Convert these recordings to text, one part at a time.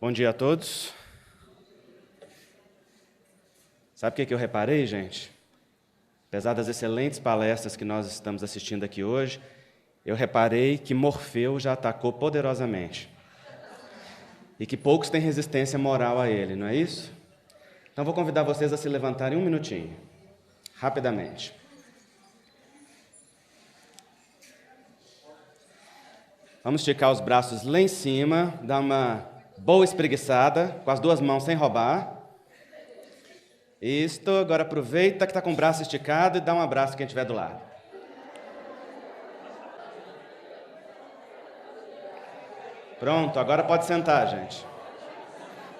Bom dia a todos. Sabe o que eu reparei, gente? Apesar das excelentes palestras que nós estamos assistindo aqui hoje, eu reparei que Morfeu já atacou poderosamente. E que poucos têm resistência moral a ele, não é isso? Então vou convidar vocês a se levantarem um minutinho, rapidamente. Vamos esticar os braços lá em cima, dar uma boa espreguiçada, com as duas mãos sem roubar. Isto, agora aproveita que está com o braço esticado e dá um abraço quem estiver do lado. Pronto, agora pode sentar, gente.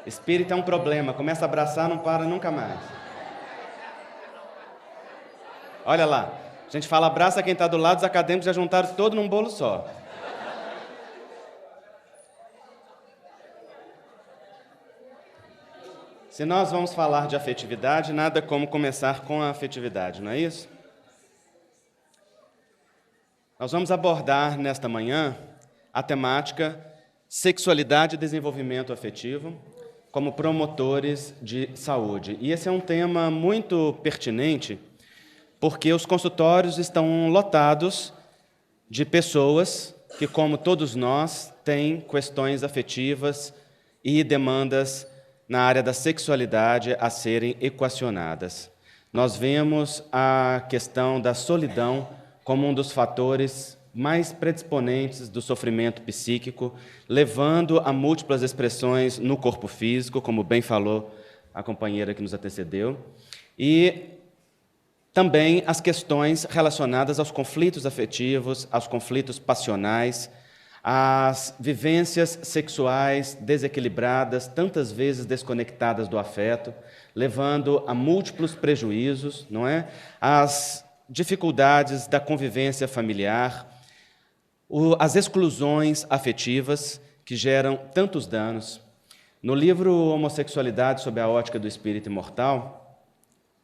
Espírito é um problema, começa a abraçar, não para nunca mais. Olha lá, a gente fala abraça quem está do lado, os acadêmicos já juntaram todo num bolo só. Se nós vamos falar de afetividade, nada como começar com a afetividade, não é isso? Nós vamos abordar nesta manhã a temática sexualidade e desenvolvimento afetivo como promotores de saúde. E esse é um tema muito pertinente porque os consultórios estão lotados de pessoas que, como todos nós, têm questões afetivas e demandas na área da sexualidade a serem equacionadas. Nós vemos a questão da solidão como um dos fatores mais predisponentes do sofrimento psíquico, levando a múltiplas expressões no corpo físico, como bem falou a companheira que nos antecedeu, e também as questões relacionadas aos conflitos afetivos, aos conflitos passionais, as vivências sexuais desequilibradas, tantas vezes desconectadas do afeto, levando a múltiplos prejuízos, não é? As dificuldades da convivência familiar, as exclusões afetivas que geram tantos danos. No livro Homossexualidade sob a ótica do espírito imortal,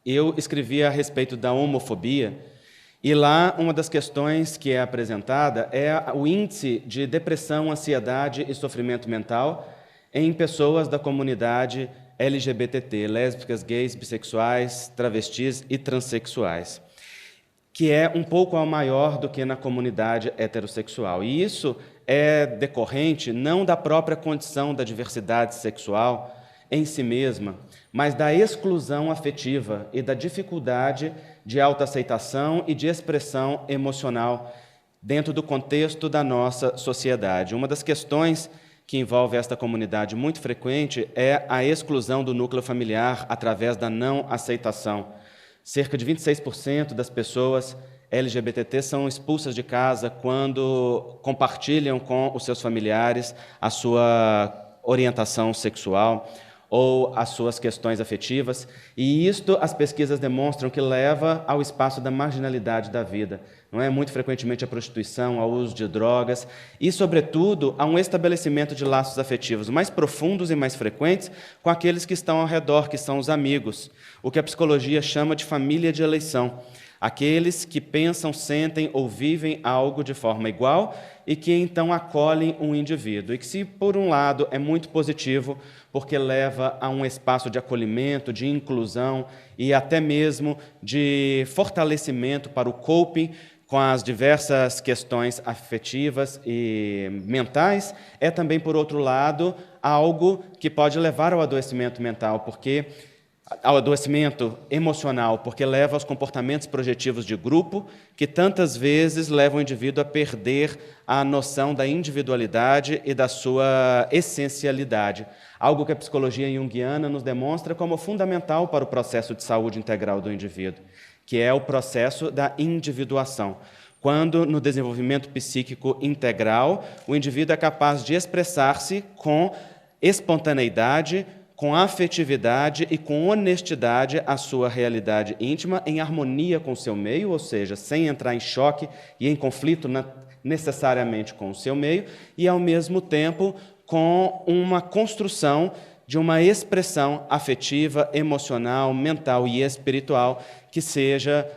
eu escrevi a respeito da homofobia. E lá, uma das questões que é apresentada é o índice de depressão, ansiedade e sofrimento mental em pessoas da comunidade LGBT, lésbicas, gays, bissexuais, travestis e transexuais, que é um pouco maior do que na comunidade heterossexual. E isso é decorrente não da própria condição da diversidade sexual em si mesma, mas da exclusão afetiva e da dificuldade de autoaceitação e de expressão emocional dentro do contexto da nossa sociedade. Uma das questões que envolve esta comunidade muito frequente é a exclusão do núcleo familiar através da não aceitação. Cerca de 26% das pessoas LGBT são expulsas de casa quando compartilham com os seus familiares a sua orientação sexual ou as suas questões afetivas, e isto as pesquisas demonstram que leva ao espaço da marginalidade da vida, não é? Muito frequentemente a prostituição, ao uso de drogas e, sobretudo, a um estabelecimento de laços afetivos mais profundos e mais frequentes com aqueles que estão ao redor, que são os amigos, o que a psicologia chama de família de eleição. Aqueles que pensam, sentem ou vivem algo de forma igual e que então acolhem um indivíduo. E que, se por um lado é muito positivo, porque leva a um espaço de acolhimento, de inclusão e até mesmo de fortalecimento para o coping com as diversas questões afetivas e mentais, é também, por outro lado, algo que pode levar ao adoecimento mental, porque ao adoecimento emocional, porque leva aos comportamentos projetivos de grupo, que tantas vezes levam o indivíduo a perder a noção da individualidade e da sua essencialidade. Algo que a psicologia junguiana nos demonstra como fundamental para o processo de saúde integral do indivíduo, que é o processo da individuação. Quando, no desenvolvimento psíquico integral, o indivíduo é capaz de expressar-se com espontaneidade, com afetividade e com honestidade a sua realidade íntima, em harmonia com o seu meio, ou seja, sem entrar em choque e em conflito necessariamente com o seu meio, e, ao mesmo tempo, com uma construção de uma expressão afetiva, emocional, mental e espiritual que seja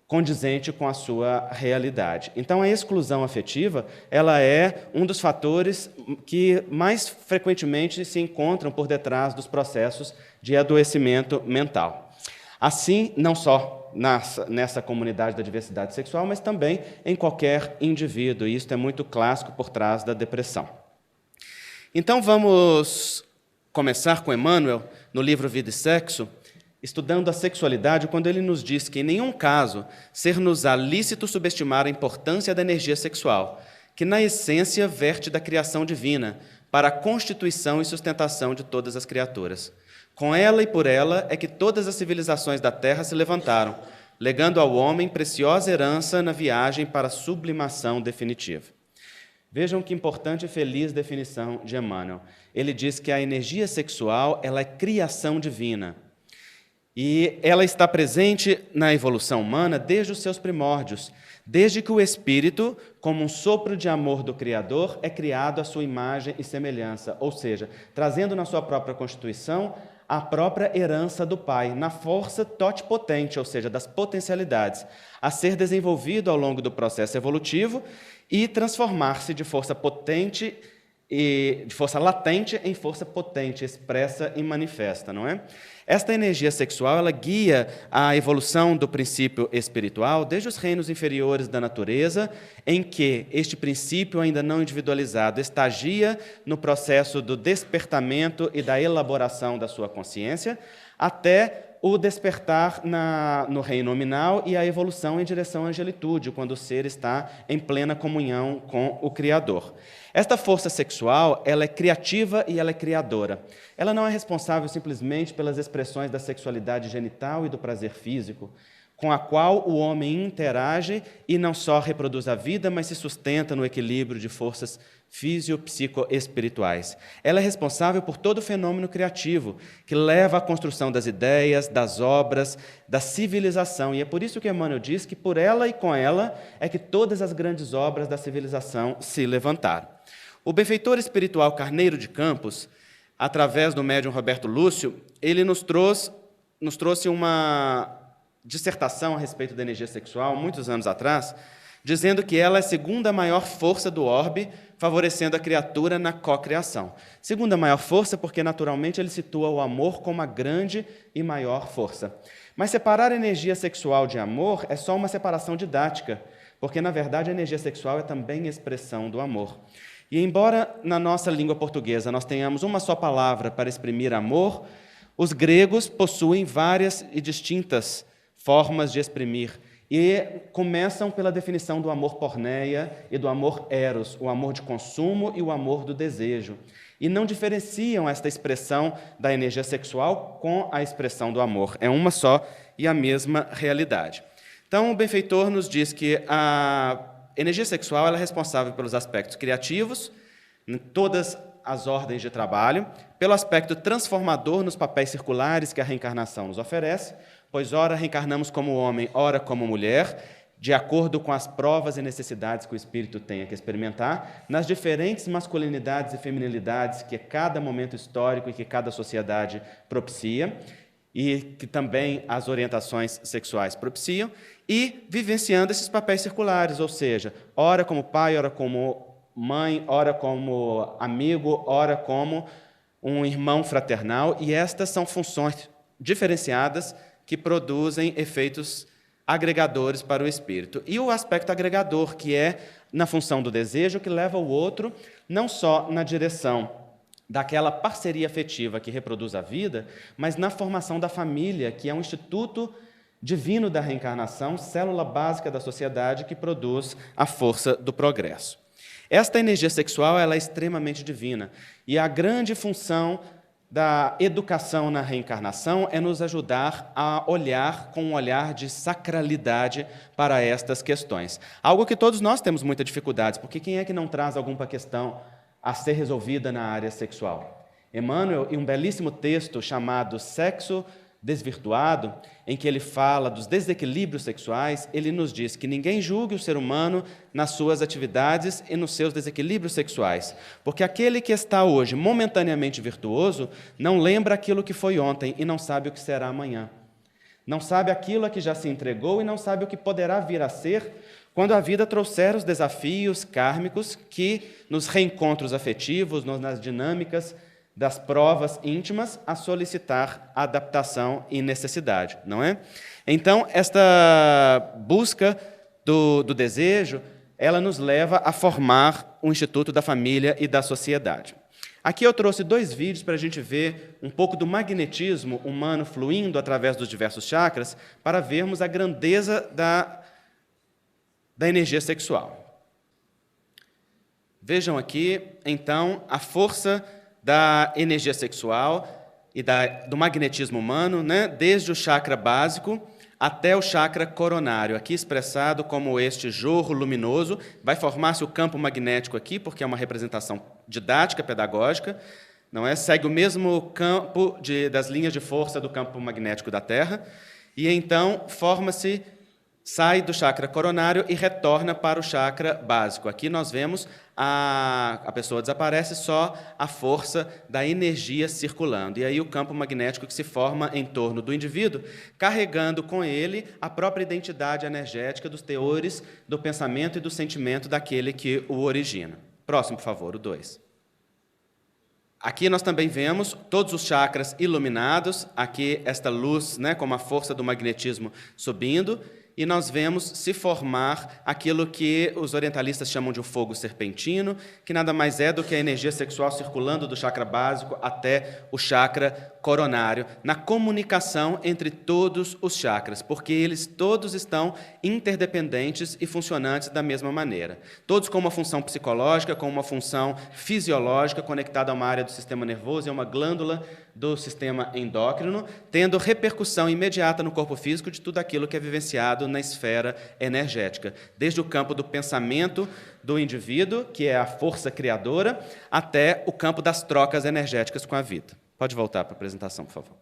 condizente com a sua realidade. Então, a exclusão afetiva, ela é um dos fatores que mais frequentemente se encontram por detrás dos processos de adoecimento mental. Assim, não só nessa comunidade da diversidade sexual, mas também em qualquer indivíduo, e isso é muito clássico por trás da depressão. Então, vamos começar com Emmanuel, no livro Vida e Sexo, estudando a sexualidade, quando ele nos diz que, em nenhum caso, ser-nos-á lícito subestimar a importância da energia sexual, que, na essência, verte da criação divina, para a constituição e sustentação de todas as criaturas. Com ela e por ela é que todas as civilizações da Terra se levantaram, legando ao homem preciosa herança na viagem para a sublimação definitiva. Vejam que importante e feliz definição de Emmanuel. Ele diz que a energia sexual ela é criação divina. E ela está presente na evolução humana desde os seus primórdios, desde que o espírito, como um sopro de amor do Criador, é criado à sua imagem e semelhança, ou seja, trazendo na sua própria constituição a própria herança do Pai, na força totipotente, ou seja, das potencialidades, a ser desenvolvido ao longo do processo evolutivo e transformar-se de força potente e de força latente em força potente, expressa e manifesta, não é? Esta energia sexual, ela guia a evolução do princípio espiritual desde os reinos inferiores da natureza, em que este princípio ainda não individualizado estagia no processo do despertamento e da elaboração da sua consciência, até o despertar no reino nominal e a evolução em direção à angelitude, quando o ser está em plena comunhão com o Criador. Esta força sexual, ela é criativa e ela é criadora. Ela não é responsável simplesmente pelas expressões da sexualidade genital e do prazer físico, com a qual o homem interage e não só reproduz a vida, mas se sustenta no equilíbrio de forças físio-psico-espirituais. Ela é responsável por todo o fenômeno criativo, que leva à construção das ideias, das obras, da civilização. E é por isso que Emmanuel diz que por ela e com ela é que todas as grandes obras da civilização se levantaram. O benfeitor espiritual Carneiro de Campos, através do médium Roberto Lúcio, ele nos trouxe uma dissertação a respeito da energia sexual, muitos anos atrás, dizendo que ela é a segunda maior força do orbe, favorecendo a criatura na cocriação. Segunda maior força porque, naturalmente, ele situa o amor como a grande e maior força. Mas separar a energia sexual de amor é só uma separação didática, porque, na verdade, a energia sexual é também expressão do amor. E, embora na nossa língua portuguesa nós tenhamos uma só palavra para exprimir amor, os gregos possuem várias e distintas formas de exprimir, e começam pela definição do amor porneia e do amor eros, o amor de consumo e o amor do desejo, e não diferenciam esta expressão da energia sexual com a expressão do amor. É uma só e a mesma realidade. Então, o benfeitor nos diz que a energia sexual ela é responsável pelos aspectos criativos, em todas as ordens de trabalho, pelo aspecto transformador nos papéis circulares que a reencarnação nos oferece, pois ora reencarnamos como homem, ora como mulher, de acordo com as provas e necessidades que o espírito tenha que experimentar, nas diferentes masculinidades e feminilidades que cada momento histórico e que cada sociedade propicia, e que também as orientações sexuais propiciam, e vivenciando esses papéis circulares, ou seja, ora como pai, ora como mãe, ora como amigo, ora como um irmão fraternal, e estas são funções diferenciadas que produzem efeitos agregadores para o espírito. E o aspecto agregador, que é na função do desejo, que leva o outro não só na direção daquela parceria afetiva que reproduz a vida, mas na formação da família, que é um instituto divino da reencarnação, célula básica da sociedade que produz a força do progresso. Esta energia sexual ela é extremamente divina, e a grande função da educação na reencarnação é nos ajudar a olhar com um olhar de sacralidade para estas questões. Algo que todos nós temos muita dificuldade, porque quem é que não traz alguma questão a ser resolvida na área sexual? Emmanuel, em um belíssimo texto chamado Sexo Desvirtuado, em que ele fala dos desequilíbrios sexuais, ele nos diz que ninguém julgue o ser humano nas suas atividades e nos seus desequilíbrios sexuais, porque aquele que está hoje momentaneamente virtuoso não lembra aquilo que foi ontem e não sabe o que será amanhã. Não sabe aquilo a que já se entregou e não sabe o que poderá vir a ser quando a vida trouxer os desafios kármicos que, nos reencontros afetivos, nas dinâmicas das provas íntimas, a solicitar adaptação e necessidade, não é? Então, esta busca do desejo, ela nos leva a formar o Instituto da Família e da Sociedade. Aqui eu trouxe 2 vídeos para a gente ver um pouco do magnetismo humano fluindo através dos diversos chakras, para vermos a grandeza da energia sexual. Vejam aqui, então, a força da energia sexual e do magnetismo humano, né, desde o chakra básico até o chakra coronário, aqui expressado como este jorro luminoso. Vai formar-se o campo magnético aqui, porque é uma representação didática, pedagógica, não é? Segue o mesmo campo das linhas de força do campo magnético da Terra, e então forma-se, sai do chakra coronário e retorna para o chakra básico. Aqui nós vemos a pessoa desaparece, só a força da energia circulando. E aí o campo magnético que se forma em torno do indivíduo, carregando com ele a própria identidade energética dos teores do pensamento e do sentimento daquele que o origina. Próximo, por favor, o 2. Aqui nós também vemos todos os chakras iluminados, aqui esta luz, né, como a força do magnetismo subindo, e nós vemos se formar aquilo que os orientalistas chamam de um fogo serpentino, que nada mais é do que a energia sexual circulando do chakra básico até o chakra coronário, na comunicação entre todos os chakras, porque eles todos estão interdependentes e funcionantes da mesma maneira. Todos com uma função psicológica, com uma função fisiológica, conectada a uma área do sistema nervoso e a uma glândula do sistema endócrino, tendo repercussão imediata no corpo físico de tudo aquilo que é vivenciado na esfera energética, desde o campo do pensamento do indivíduo, que é a força criadora, até o campo das trocas energéticas com a vida. Pode voltar para a apresentação, por favor.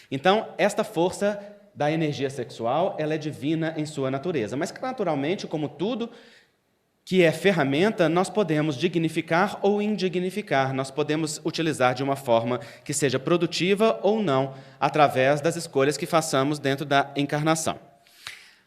Então, esta força da energia sexual, ela é divina em sua natureza, mas que, naturalmente, como tudo que é ferramenta, nós podemos dignificar ou indignificar, nós podemos utilizar de uma forma que seja produtiva ou não, através das escolhas que façamos dentro da encarnação.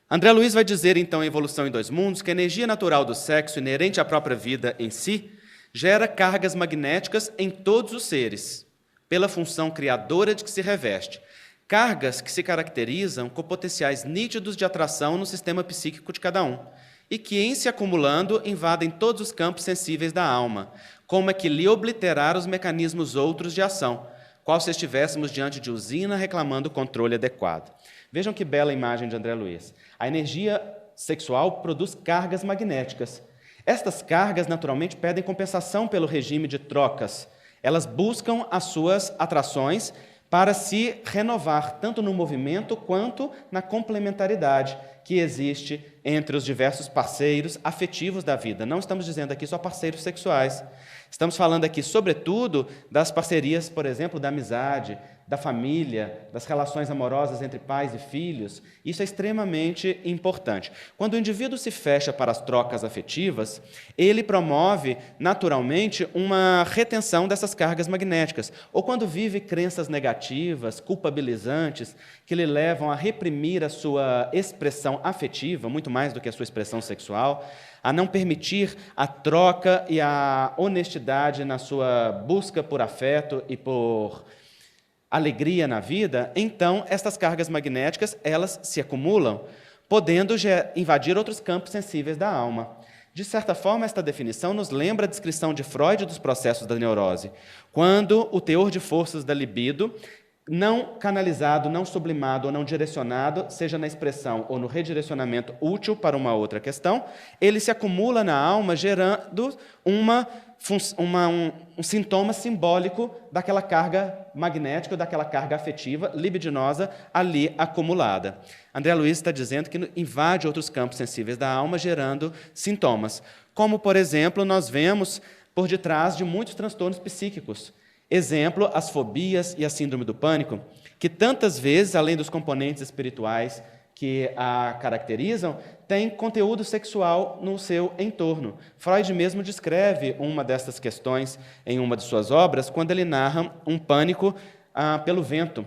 André Luiz vai dizer, então, em Evolução em Dois Mundos, que a energia natural do sexo, inerente à própria vida em si, gera cargas magnéticas em todos os seres, pela função criadora de que se reveste. Cargas que se caracterizam com potenciais nítidos de atração no sistema psíquico de cada um, e que, em se acumulando, invadem todos os campos sensíveis da alma, como é que lhe obliterar os mecanismos outros de ação, qual se estivéssemos diante de usina reclamando controle adequado. Vejam que bela imagem de André Luiz. A energia sexual produz cargas magnéticas. Estas cargas, naturalmente, pedem compensação pelo regime de trocas. Elas buscam as suas atrações para se renovar, tanto no movimento quanto na complementaridade que existe entre os diversos parceiros afetivos da vida. Não estamos dizendo aqui só parceiros sexuais. Estamos falando aqui, sobretudo, das parcerias, por exemplo, da amizade, da família, das relações amorosas entre pais e filhos. Isso é extremamente importante. Quando o indivíduo se fecha para as trocas afetivas, ele promove, naturalmente, uma retenção dessas cargas magnéticas. Ou quando vive crenças negativas, culpabilizantes, que lhe levam a reprimir a sua expressão afetiva, muito mais do que a sua expressão sexual, a não permitir a troca e a honestidade na sua busca por afeto e por alegria na vida, então estas cargas magnéticas elas se acumulam, podendo invadir outros campos sensíveis da alma. De certa forma, esta definição nos lembra a descrição de Freud dos processos da neurose, quando o teor de forças da libido, não canalizado, não sublimado ou não direcionado, seja na expressão ou no redirecionamento útil para uma outra questão, ele se acumula na alma, gerando um sintoma simbólico daquela carga magnética, daquela carga afetiva, libidinosa, ali acumulada. André Luiz está dizendo que invade outros campos sensíveis da alma, gerando sintomas, como, por exemplo, nós vemos por detrás de muitos transtornos psíquicos. Exemplo, as fobias e a síndrome do pânico, que tantas vezes, além dos componentes espirituais que a caracterizam, tem conteúdo sexual no seu entorno. Freud mesmo descreve uma dessas questões em uma de suas obras, quando ele narra um pânico pelo vento.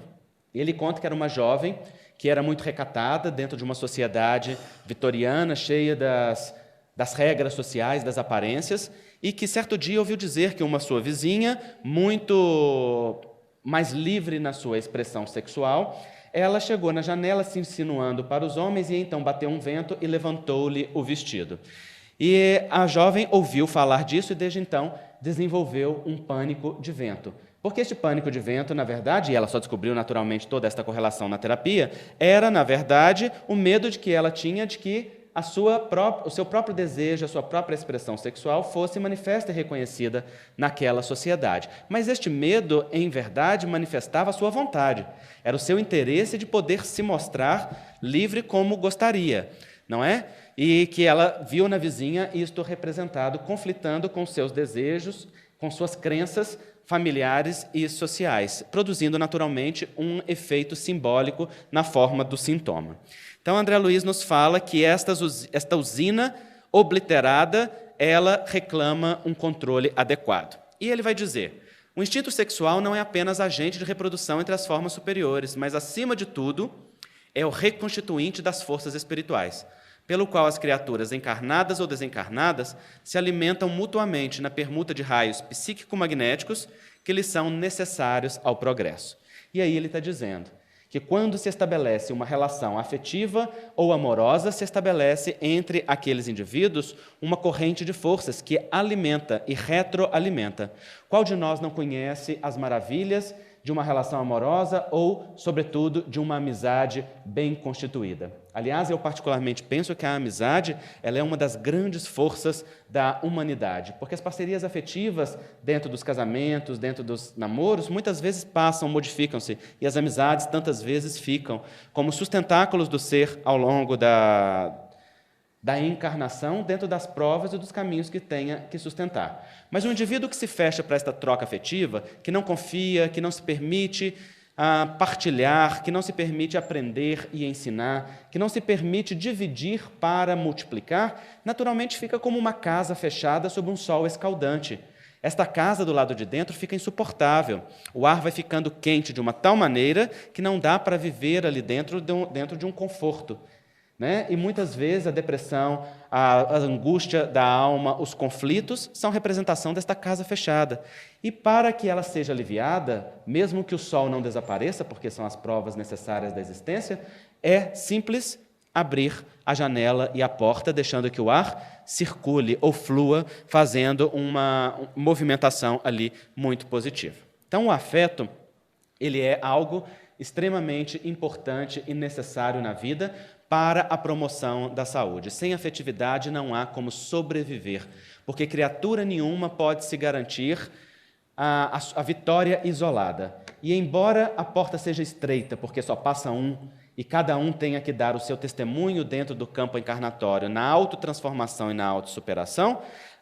Ele conta que era uma jovem que era muito recatada dentro de uma sociedade vitoriana, cheia das regras sociais, das aparências, e que certo dia ouviu dizer que uma sua vizinha, muito mais livre na sua expressão sexual, ela chegou na janela se insinuando para os homens e então bateu um vento e levantou-lhe o vestido. E a jovem ouviu falar disso e desde então desenvolveu um pânico de vento. Porque este pânico de vento, na verdade, e ela só descobriu naturalmente toda esta correlação na terapia, era, na verdade, o medo de que ela tinha de que o seu próprio desejo, a sua própria expressão sexual fosse manifesta e reconhecida naquela sociedade. Mas este medo, em verdade, manifestava a sua vontade. Era o seu interesse de poder se mostrar livre como gostaria, não é? E que ela viu na vizinha isto representado, conflitando com seus desejos, com suas crenças familiares e sociais, produzindo naturalmente um efeito simbólico na forma do sintoma. Então, André Luiz nos fala que esta usina obliterada, ela reclama um controle adequado. E ele vai dizer, o instinto sexual não é apenas agente de reprodução entre as formas superiores, mas, acima de tudo, é o reconstituinte das forças espirituais, pelo qual as criaturas encarnadas ou desencarnadas se alimentam mutuamente na permuta de raios psíquico-magnéticos que lhes são necessários ao progresso. E aí ele está dizendo que quando se estabelece uma relação afetiva ou amorosa, se estabelece entre aqueles indivíduos uma corrente de forças que alimenta e retroalimenta. Qual de nós não conhece as maravilhas de uma relação amorosa ou, sobretudo, de uma amizade bem constituída? Aliás, eu particularmente penso que a amizade ela é uma das grandes forças da humanidade, porque as parcerias afetivas dentro dos casamentos, dentro dos namoros, muitas vezes passam, modificam-se, e as amizades tantas vezes ficam como sustentáculos do ser ao longo da encarnação, dentro das provas e dos caminhos que tenha que sustentar. Mas um indivíduo que se fecha para esta troca afetiva, que não confia, que não se permite partilhar, que não se permite aprender e ensinar, que não se permite dividir para multiplicar, naturalmente fica como uma casa fechada sob um sol escaldante. Esta casa do lado de dentro fica insuportável. O ar vai ficando quente de uma tal maneira que não dá para viver ali dentro de um conforto. E muitas vezes a depressão, a angústia da alma, os conflitos são representação desta casa fechada. E para que ela seja aliviada, mesmo que o sol não desapareça, porque são as provas necessárias da existência, é simples abrir a janela e a porta, deixando que o ar circule ou flua, fazendo uma movimentação ali muito positiva. Então, o afeto, ele é algo extremamente importante e necessário na vida, para a promoção da saúde. Sem afetividade não há como sobreviver, porque criatura nenhuma pode se garantir a vitória isolada. E embora a porta seja estreita, porque só passa um, e cada um tenha que dar o seu testemunho dentro do campo encarnatório, na autotransformação e na autossuperação,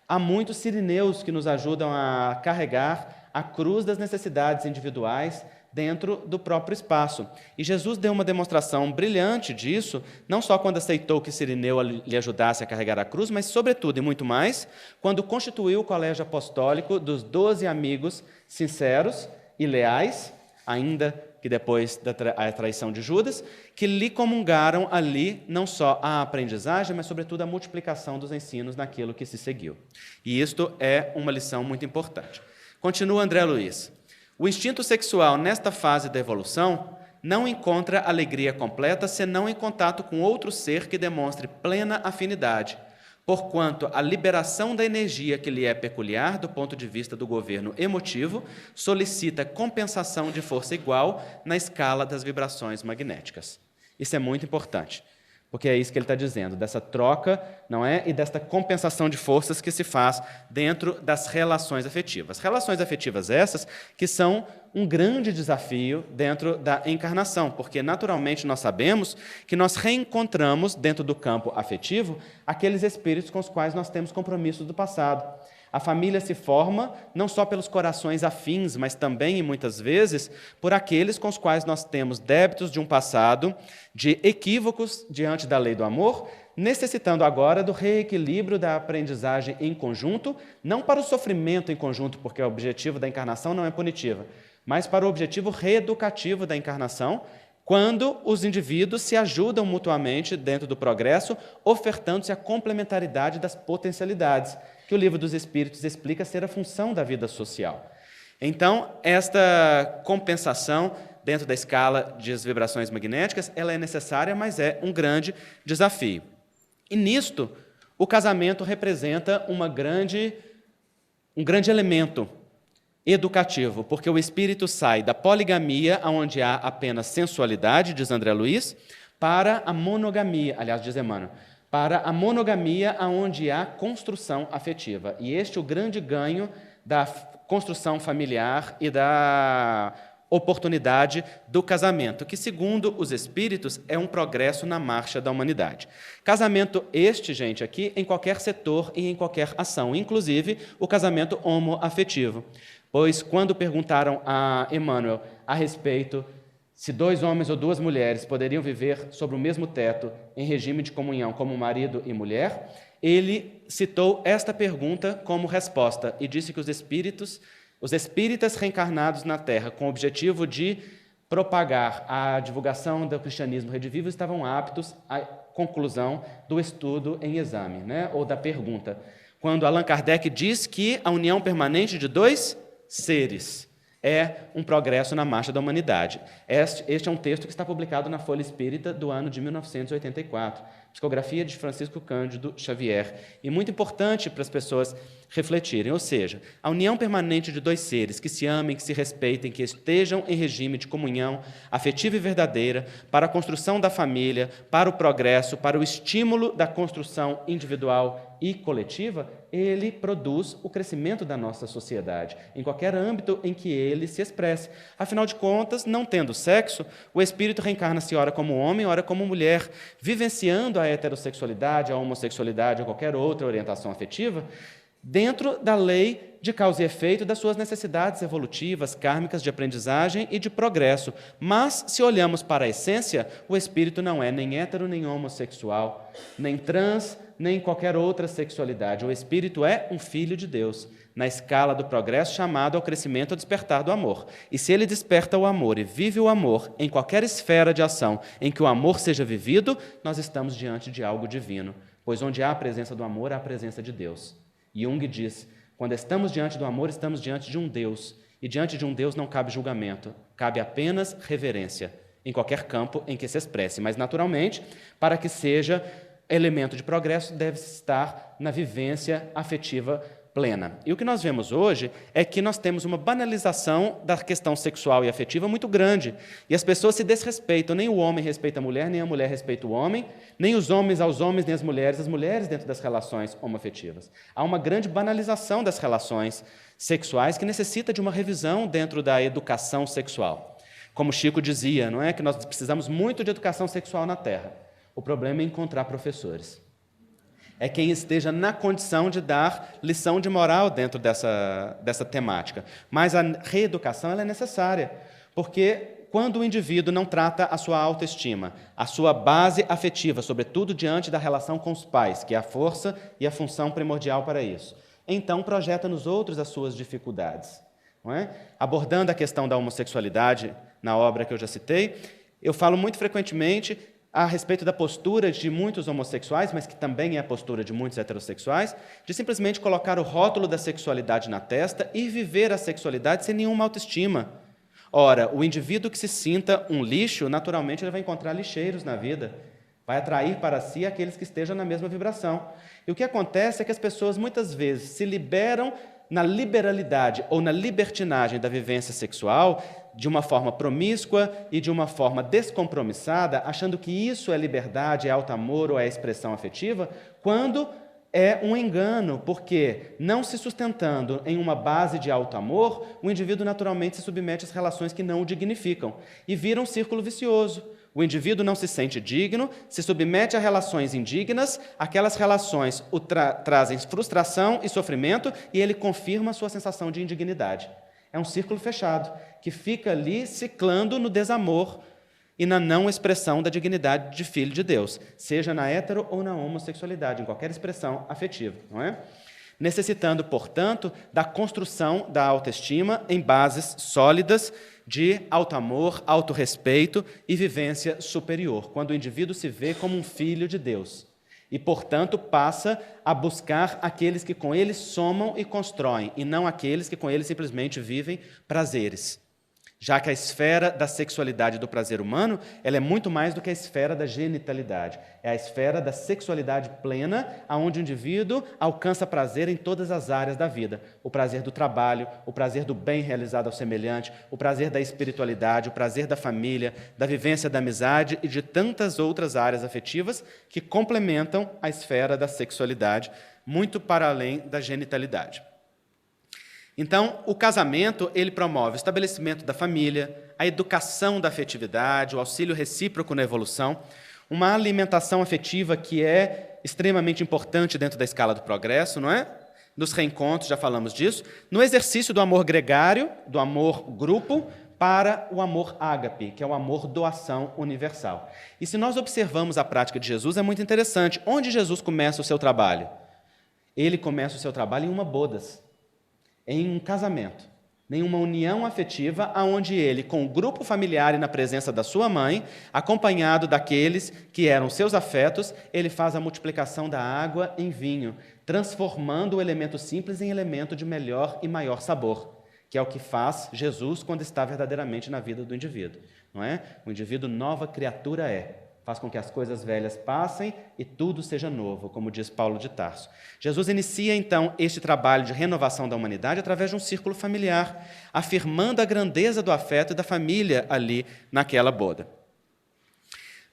há muitos sirineus que nos ajudam a carregar a cruz das necessidades individuais dentro do próprio espaço. E Jesus deu uma demonstração brilhante disso, não só quando aceitou que Cirineu lhe ajudasse a carregar a cruz, mas, sobretudo, e muito mais, quando constituiu o colégio apostólico dos 12 amigos sinceros e leais, ainda que depois da traição de Judas, que lhe comungaram ali não só a aprendizagem, mas, sobretudo, a multiplicação dos ensinos naquilo que se seguiu. E isto é uma lição muito importante. Continua André Luiz. O instinto sexual, nesta fase da evolução, não encontra alegria completa senão em contato com outro ser que demonstre plena afinidade, porquanto a liberação da energia que lhe é peculiar do ponto de vista do governo emotivo solicita compensação de força igual na escala das vibrações magnéticas. Isso é muito importante, porque é isso que ele está dizendo, dessa troca, não é? E desta compensação de forças que se faz dentro das relações afetivas. Relações afetivas essas que são um grande desafio dentro da encarnação, porque naturalmente nós sabemos que nós reencontramos dentro do campo afetivo aqueles espíritos com os quais nós temos compromissos do passado. A família se forma não só pelos corações afins, mas também, e muitas vezes, por aqueles com os quais nós temos débitos de um passado, de equívocos diante da lei do amor, necessitando agora do reequilíbrio da aprendizagem em conjunto, não para o sofrimento em conjunto, porque o objetivo da encarnação não é punitiva, mas para o objetivo reeducativo da encarnação, quando os indivíduos se ajudam mutuamente dentro do progresso, ofertando-se a complementaridade das potencialidades, que o Livro dos Espíritos explica ser a função da vida social. Então, esta compensação dentro da escala de vibrações magnéticas, ela é necessária, mas é um grande desafio. E nisto, o casamento representa um grande elemento educativo, porque o espírito sai da poligamia, onde há apenas sensualidade, diz André Luiz, para a monogamia, aliás, diz Emmanuel, para a monogamia, onde há construção afetiva. E este é o grande ganho da construção familiar e da oportunidade do casamento, que, segundo os espíritos, é um progresso na marcha da humanidade. Casamento este, gente, aqui, em qualquer setor e em qualquer ação, inclusive o casamento homoafetivo. Pois, quando perguntaram a Emmanuel a respeito se 2 homens ou 2 mulheres poderiam viver sob o mesmo teto em regime de comunhão como marido e mulher, ele citou esta pergunta como resposta e disse que os espíritas reencarnados na Terra com o objetivo de propagar a divulgação do cristianismo redivivo estavam aptos à conclusão do estudo em exame, né? Ou da pergunta. Quando Allan Kardec diz que a união permanente de 2 seres é um progresso na marcha da humanidade. Este é um texto que está publicado na Folha Espírita do ano de 1984, psicografia de Francisco Cândido Xavier, e muito importante para as pessoas refletirem, ou seja, a união permanente de 2 seres que se amem, que se respeitem, que estejam em regime de comunhão afetiva e verdadeira para a construção da família, para o progresso, para o estímulo da construção individual e coletiva, ele produz o crescimento da nossa sociedade, em qualquer âmbito em que ele se expresse. Afinal de contas, não tendo sexo, o espírito reencarna-se ora como homem, ora como mulher, vivenciando a heterossexualidade, a homossexualidade ou qualquer outra orientação afetiva, dentro da lei de causa e efeito das suas necessidades evolutivas, kármicas, de aprendizagem e de progresso. Mas, se olhamos para a essência, o espírito não é nem hétero, nem homossexual, nem trans, nem qualquer outra sexualidade. O espírito é um filho de Deus, na escala do progresso, chamado ao crescimento ao despertar do amor. E se ele desperta o amor e vive o amor em qualquer esfera de ação em que o amor seja vivido, nós estamos diante de algo divino, pois onde há a presença do amor, há a presença de Deus. Jung diz, quando estamos diante do amor, estamos diante de um Deus, e diante de um Deus não cabe julgamento, cabe apenas reverência, em qualquer campo em que se expresse. Mas, naturalmente, para que seja elemento de progresso, deve estar na vivência afetiva plena. E o que nós vemos hoje é que nós temos uma banalização da questão sexual e afetiva muito grande. E as pessoas se desrespeitam. Nem o homem respeita a mulher, nem a mulher respeita o homem, nem os homens aos homens, nem as mulheres dentro das relações homoafetivas. Há uma grande banalização das relações sexuais que necessita de uma revisão dentro da educação sexual. Como Chico dizia, não é que nós precisamos muito de educação sexual na Terra. O problema é encontrar professores. É quem esteja na condição de dar lição de moral dentro dessa temática. Mas a reeducação ela é necessária, porque quando o indivíduo não trata a sua autoestima, a sua base afetiva, sobretudo diante da relação com os pais, que é a força e a função primordial para isso, então projeta nos outros as suas dificuldades. Não é? Abordando a questão da homossexualidade na obra que eu já citei, eu falo muito frequentemente a respeito da postura de muitos homossexuais, mas que também é a postura de muitos heterossexuais, de simplesmente colocar o rótulo da sexualidade na testa e viver a sexualidade sem nenhuma autoestima. Ora, o indivíduo que se sinta um lixo, naturalmente ele vai encontrar lixeiros na vida, vai atrair para si aqueles que estejam na mesma vibração. E o que acontece é que as pessoas muitas vezes se liberam na liberalidade ou na libertinagem da vivência sexual, de uma forma promíscua e de uma forma descompromissada, achando que isso é liberdade, é alto amor ou é expressão afetiva, quando é um engano, porque, não se sustentando em uma base de alto amor, o indivíduo naturalmente se submete às relações que não o dignificam e vira um círculo vicioso. O indivíduo não se sente digno, se submete a relações indignas, aquelas relações o trazem frustração e sofrimento e ele confirma a sua sensação de indignidade. É um círculo fechado, que fica ali ciclando no desamor e na não expressão da dignidade de filho de Deus, seja na hetero ou na homossexualidade, em qualquer expressão afetiva, não é? Necessitando, portanto, da construção da autoestima em bases sólidas de auto-amor, autorrespeito e vivência superior, quando o indivíduo se vê como um filho de Deus e, portanto, passa a buscar aqueles que com ele somam e constroem, e não aqueles que com ele simplesmente vivem prazeres. Já que a esfera da sexualidade e do prazer humano, ela é muito mais do que a esfera da genitalidade. É a esfera da sexualidade plena, onde o indivíduo alcança prazer em todas as áreas da vida. O prazer do trabalho, o prazer do bem realizado ao semelhante, o prazer da espiritualidade, o prazer da família, da vivência da amizade e de tantas outras áreas afetivas que complementam a esfera da sexualidade, muito para além da genitalidade. Então, o casamento, ele promove o estabelecimento da família, a educação da afetividade, o auxílio recíproco na evolução, uma alimentação afetiva que é extremamente importante dentro da escala do progresso, não é? Nos reencontros, já falamos disso, no exercício do amor gregário, do amor grupo, para o amor ágape, que é o amor doação universal. E se nós observamos a prática de Jesus, é muito interessante. Onde Jesus começa o seu trabalho? Ele começa o seu trabalho em uma bodas, em um casamento, em uma união afetiva, onde ele, com o grupo familiar e na presença da sua mãe, acompanhado daqueles que eram seus afetos, ele faz a multiplicação da água em vinho, transformando o elemento simples em elemento de melhor e maior sabor, que é o que faz Jesus quando está verdadeiramente na vida do indivíduo. Não é? O indivíduo nova criatura é. Faz com que as coisas velhas passem e tudo seja novo, como diz Paulo de Tarso. Jesus inicia, então, este trabalho de renovação da humanidade através de um círculo familiar, afirmando a grandeza do afeto e da família ali naquela boda.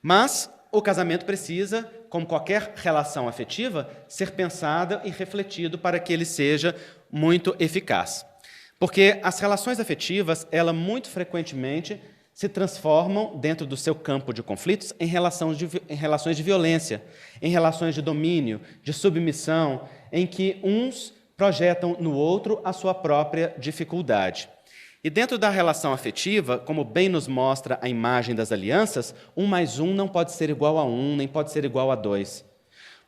Mas o casamento precisa, como qualquer relação afetiva, ser pensado e refletido para que ele seja muito eficaz. Porque as relações afetivas, elas muito frequentemente se transformam, dentro do seu campo de conflitos, em relações de violência, em relações de domínio, de submissão, em que uns projetam no outro a sua própria dificuldade. E dentro da relação afetiva, como bem nos mostra a imagem das alianças, 1 mais 1 não pode ser igual a 1, nem pode ser igual a 2.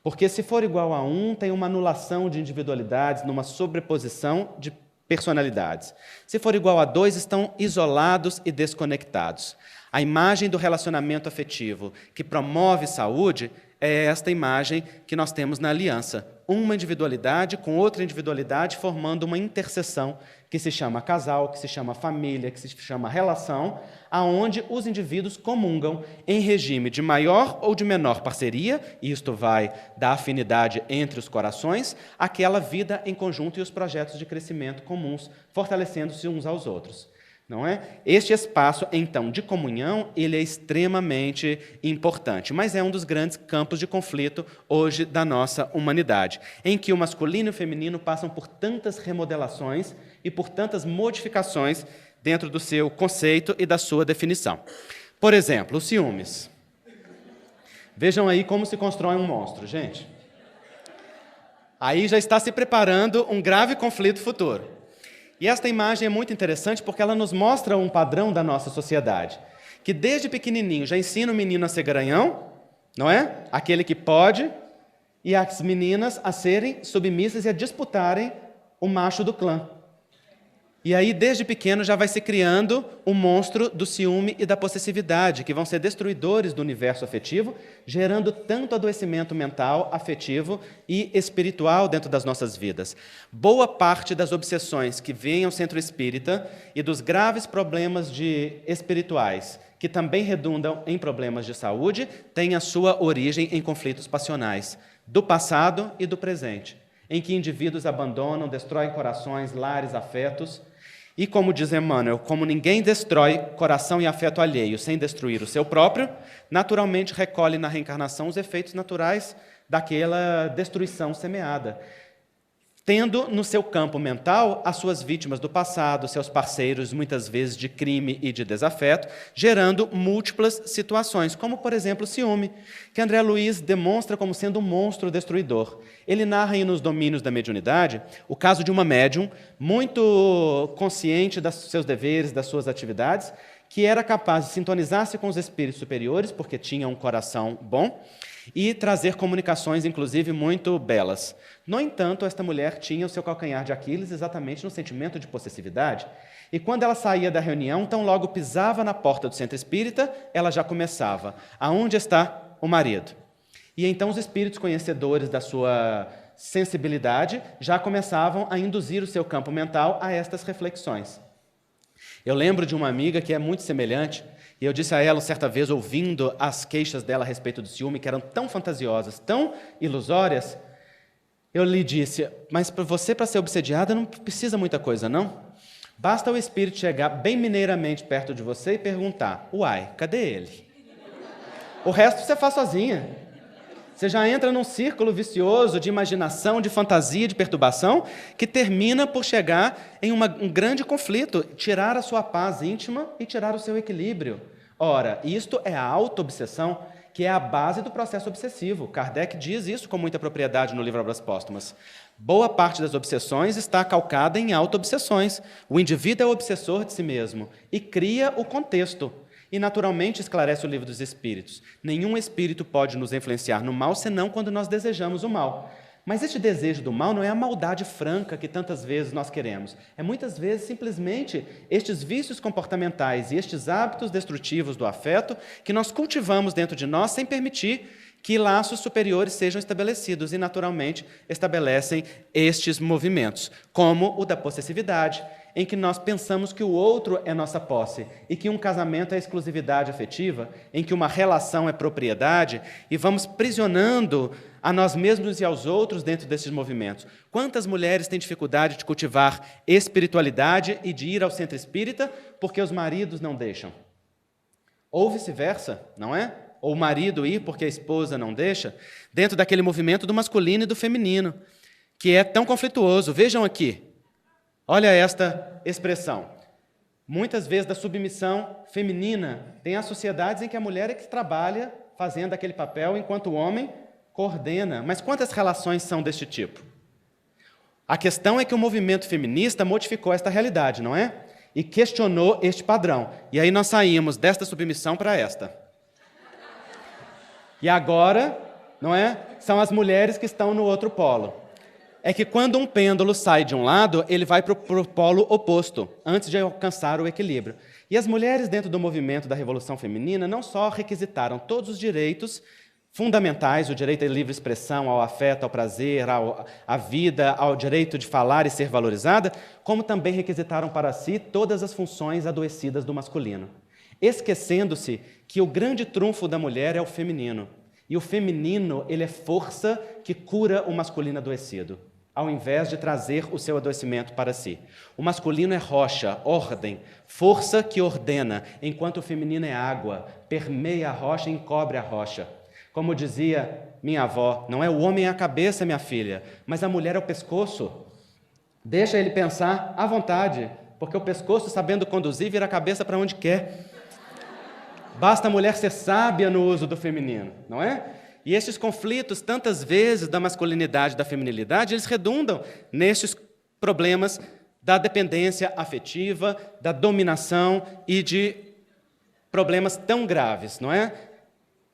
Porque se for igual a 1, tem uma anulação de individualidades, numa sobreposição de personalidades. Se for igual a 2, estão isolados e desconectados. A imagem do relacionamento afetivo que promove saúde é esta imagem que nós temos na aliança. Uma individualidade com outra individualidade formando uma interseção que se chama casal, que se chama família, que se chama relação, aonde os indivíduos comungam em regime de maior ou de menor parceria, e isto vai da afinidade entre os corações, aquela vida em conjunto e os projetos de crescimento comuns, fortalecendo-se uns aos outros. Não é? Este espaço, então, de comunhão, ele é extremamente importante, mas é um dos grandes campos de conflito hoje da nossa humanidade, em que o masculino e o feminino passam por tantas remodelações e por tantas modificações dentro do seu conceito e da sua definição. Por exemplo, os ciúmes. Vejam aí como se constrói um monstro, gente. Aí já está se preparando um grave conflito futuro. E esta imagem é muito interessante porque ela nos mostra um padrão da nossa sociedade, que desde pequenininho já ensina o menino a ser garanhão, não é? Aquele que pode, e as meninas a serem submissas e a disputarem o macho do clã. E aí, desde pequeno, já vai se criando o monstro do ciúme e da possessividade, que vão ser destruidores do universo afetivo, gerando tanto adoecimento mental, afetivo e espiritual dentro das nossas vidas. Boa parte das obsessões que vêm ao centro espírita e dos graves problemas espirituais, que também redundam em problemas de saúde, têm a sua origem em conflitos passionais, do passado e do presente, em que indivíduos abandonam, destroem corações, lares, afetos. E como diz Emmanuel, como ninguém destrói coração e afeto alheio sem destruir o seu próprio, naturalmente recolhe na reencarnação os efeitos naturais daquela destruição semeada, tendo no seu campo mental as suas vítimas do passado, seus parceiros, muitas vezes de crime e de desafeto, gerando múltiplas situações, como, por exemplo, o ciúme, que André Luiz demonstra como sendo um monstro destruidor. Ele narra aí nos Domínios da Mediunidade o caso de uma médium muito consciente dos seus deveres, das suas atividades, que era capaz de sintonizar-se com os espíritos superiores, porque tinha um coração bom, e trazer comunicações, inclusive, muito belas. No entanto, esta mulher tinha o seu calcanhar de Aquiles exatamente no sentimento de possessividade. E quando ela saía da reunião, tão logo pisava na porta do centro espírita, ela já começava: aonde está o marido? E então os espíritos conhecedores da sua sensibilidade já começavam a induzir o seu campo mental a estas reflexões. Eu lembro de uma amiga que é muito semelhante, e eu disse a ela certa vez, ouvindo as queixas dela a respeito do ciúme, que eram tão fantasiosas, tão ilusórias, eu lhe disse: mas para você, para ser obsediada, não precisa muita coisa, não? Basta o espírito chegar bem mineiramente perto de você e perguntar: uai, cadê ele? O resto você faz sozinha. Você já entra num círculo vicioso de imaginação, de fantasia, de perturbação, que termina por chegar em um grande conflito, tirar a sua paz íntima e tirar o seu equilíbrio. Ora, isto é a auto-obsessão, que é a base do processo obsessivo. Kardec diz isso com muita propriedade no livro Obras Póstumas. Boa parte das obsessões está calcada em auto-obsessões. O indivíduo é o obsessor de si mesmo e cria o contexto. E, naturalmente, esclarece o Livro dos Espíritos: nenhum espírito pode nos influenciar no mal, senão quando nós desejamos o mal. Mas este desejo do mal não é a maldade franca que tantas vezes nós queremos. É muitas vezes simplesmente estes vícios comportamentais e estes hábitos destrutivos do afeto que nós cultivamos dentro de nós sem permitir que laços superiores sejam estabelecidos e, naturalmente, estabelecem estes movimentos, como o da possessividade, em que nós pensamos que o outro é nossa posse e que um casamento é exclusividade afetiva, em que uma relação é propriedade, e vamos prisionando a nós mesmos e aos outros dentro desses movimentos. Quantas mulheres têm dificuldade de cultivar espiritualidade e de ir ao centro espírita porque os maridos não deixam? Ou vice-versa, não é? Ou o marido ir porque a esposa não deixa, dentro daquele movimento do masculino e do feminino, que é tão conflituoso. Vejam aqui, olha esta expressão. Muitas vezes da submissão feminina, tem as sociedades em que a mulher é que trabalha fazendo aquele papel, enquanto o homem coordena. Mas quantas relações são deste tipo? A questão é que o movimento feminista modificou esta realidade, não é? E questionou este padrão. E aí nós saímos desta submissão para esta. E agora, não é? São as mulheres que estão no outro polo. É que quando um pêndulo sai de um lado, ele vai para o polo oposto, antes de alcançar o equilíbrio. E as mulheres, dentro do movimento da Revolução Feminina, não só requisitaram todos os direitos fundamentais, o direito à livre expressão, ao afeto, ao prazer, à vida, ao direito de falar e ser valorizada, como também requisitaram para si todas as funções adoecidas do masculino, esquecendo-se que o grande trunfo da mulher é o feminino. E o feminino, ele é força que cura o masculino adoecido, ao invés de trazer o seu adoecimento para si. O masculino é rocha, ordem, força que ordena, enquanto o feminino é água, permeia a rocha e encobre a rocha. Como dizia minha avó, não é o homem a cabeça, minha filha, mas a mulher é o pescoço. Deixa ele pensar à vontade, porque o pescoço, sabendo conduzir, vira a cabeça para onde quer. Basta a mulher ser sábia no uso do feminino, não é? E estes conflitos, tantas vezes, da masculinidade e da feminilidade, eles redundam nestes problemas da dependência afetiva, da dominação e de problemas tão graves, não é?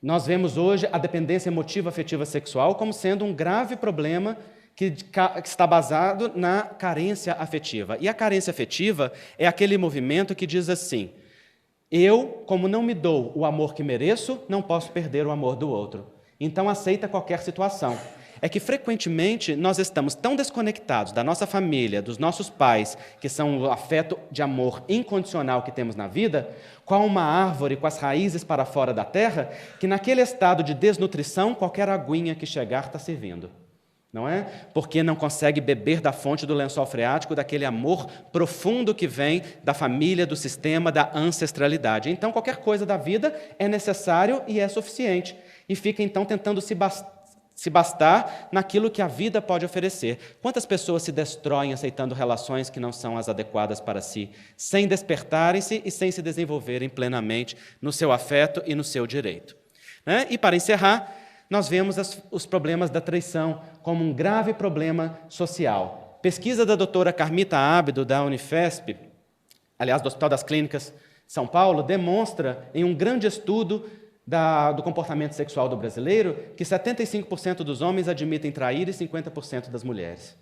Nós vemos hoje a dependência emotiva, afetiva, sexual como sendo um grave problema que está basado na carência afetiva. E a carência afetiva é aquele movimento que diz assim: eu, como não me dou o amor que mereço, não posso perder o amor do outro. Então aceita qualquer situação. É que frequentemente nós estamos tão desconectados da nossa família, dos nossos pais, que são o afeto de amor incondicional que temos na vida, qual uma árvore com as raízes para fora da terra, que naquele estado de desnutrição, qualquer aguinha que chegar está servindo. Não é? Porque não consegue beber da fonte do lençol freático, daquele amor profundo que vem da família, do sistema, da ancestralidade. Então, qualquer coisa da vida é necessário e é suficiente. E fica, então, tentando se bastar naquilo que a vida pode oferecer. Quantas pessoas se destroem aceitando relações que não são as adequadas para si, sem despertarem-se e sem se desenvolverem plenamente no seu afeto e no seu direito? Né? E, para encerrar, nós vemos os problemas da traição como um grave problema social. Pesquisa da doutora Carmita Ábido, da Unifesp, aliás, do Hospital das Clínicas, São Paulo demonstra, em um grande estudo do comportamento sexual do brasileiro, que 75% dos homens admitem trair e 50% das mulheres.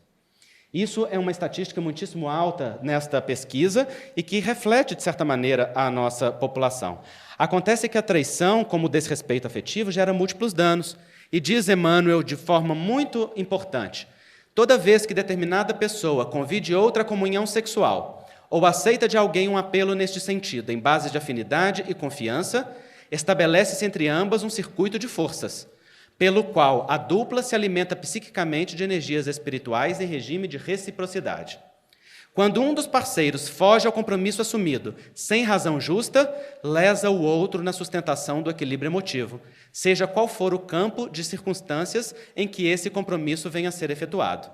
Isso é uma estatística muitíssimo alta nesta pesquisa e que reflete, de certa maneira, a nossa população. Acontece que a traição, como o desrespeito afetivo, gera múltiplos danos. E diz Emmanuel de forma muito importante: toda vez que determinada pessoa convide outra à comunhão sexual ou aceita de alguém um apelo neste sentido, em base de afinidade e confiança, estabelece-se entre ambas um circuito de forças, pelo qual a dupla se alimenta psiquicamente de energias espirituais em regime de reciprocidade. Quando um dos parceiros foge ao compromisso assumido sem razão justa, lesa o outro na sustentação do equilíbrio emotivo, seja qual for o campo de circunstâncias em que esse compromisso venha a ser efetuado.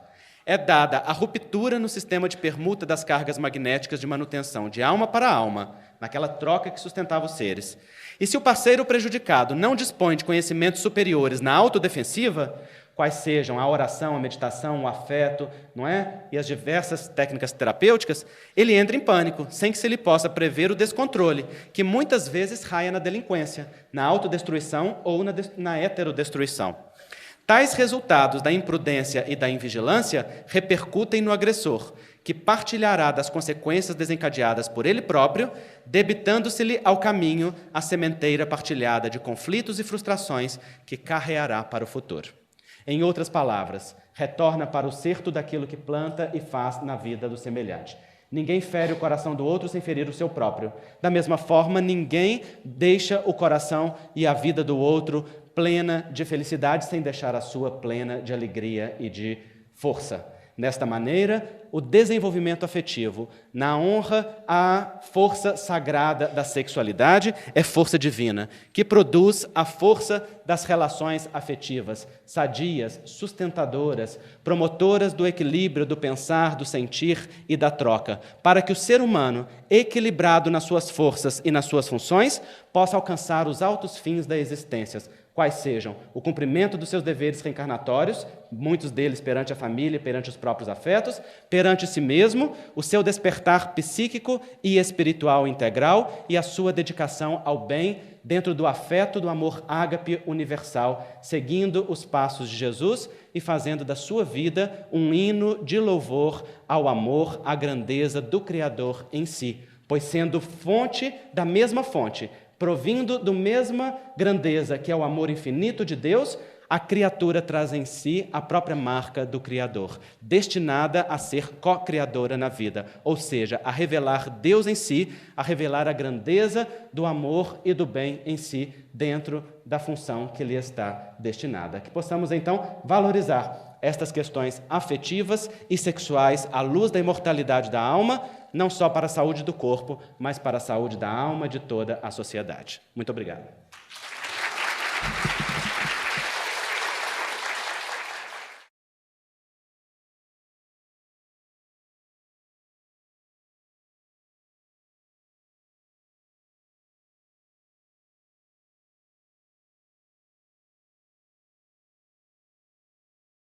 É dada a ruptura no sistema de permuta das cargas magnéticas de manutenção de alma para alma, naquela troca que sustentava os seres. E se o parceiro prejudicado não dispõe de conhecimentos superiores na autodefensiva, quais sejam a oração, a meditação, o afeto, não é? E as diversas técnicas terapêuticas, ele entra em pânico, sem que se lhe possa prever o descontrole, que muitas vezes raia na delinquência, na autodestruição ou na heterodestruição. Tais resultados da imprudência e da invigilância repercutem no agressor, que partilhará das consequências desencadeadas por ele próprio, debitando-se-lhe ao caminho a sementeira partilhada de conflitos e frustrações que carreará para o futuro. Em outras palavras, retorna para o certo daquilo que planta e faz na vida do semelhante. Ninguém fere o coração do outro sem ferir o seu próprio. Da mesma forma, ninguém deixa o coração e a vida do outro plena de felicidade sem deixar a sua plena de alegria e de força. Desta maneira, o desenvolvimento afetivo, na honra à força sagrada da sexualidade, é força divina, que produz a força das relações afetivas, sadias, sustentadoras, promotoras do equilíbrio do pensar, do sentir e da troca, para que o ser humano, equilibrado nas suas forças e nas suas funções, possa alcançar os altos fins da existência, quais sejam o cumprimento dos seus deveres reencarnatórios, muitos deles perante a família, perante os próprios afetos, perante si mesmo, o seu despertar psíquico e espiritual integral e a sua dedicação ao bem dentro do afeto do amor ágape universal, seguindo os passos de Jesus e fazendo da sua vida um hino de louvor ao amor, à grandeza do Criador em si, pois sendo fonte da mesma fonte, provindo da mesma grandeza que é o amor infinito de Deus, a criatura traz em si a própria marca do Criador, destinada a ser co-criadora na vida, ou seja, a revelar Deus em si, a revelar a grandeza do amor e do bem em si, dentro da função que lhe está destinada. Que possamos, então, valorizar estas questões afetivas e sexuais à luz da imortalidade da alma, não só para a saúde do corpo, mas para a saúde da alma de toda a sociedade. Muito obrigado.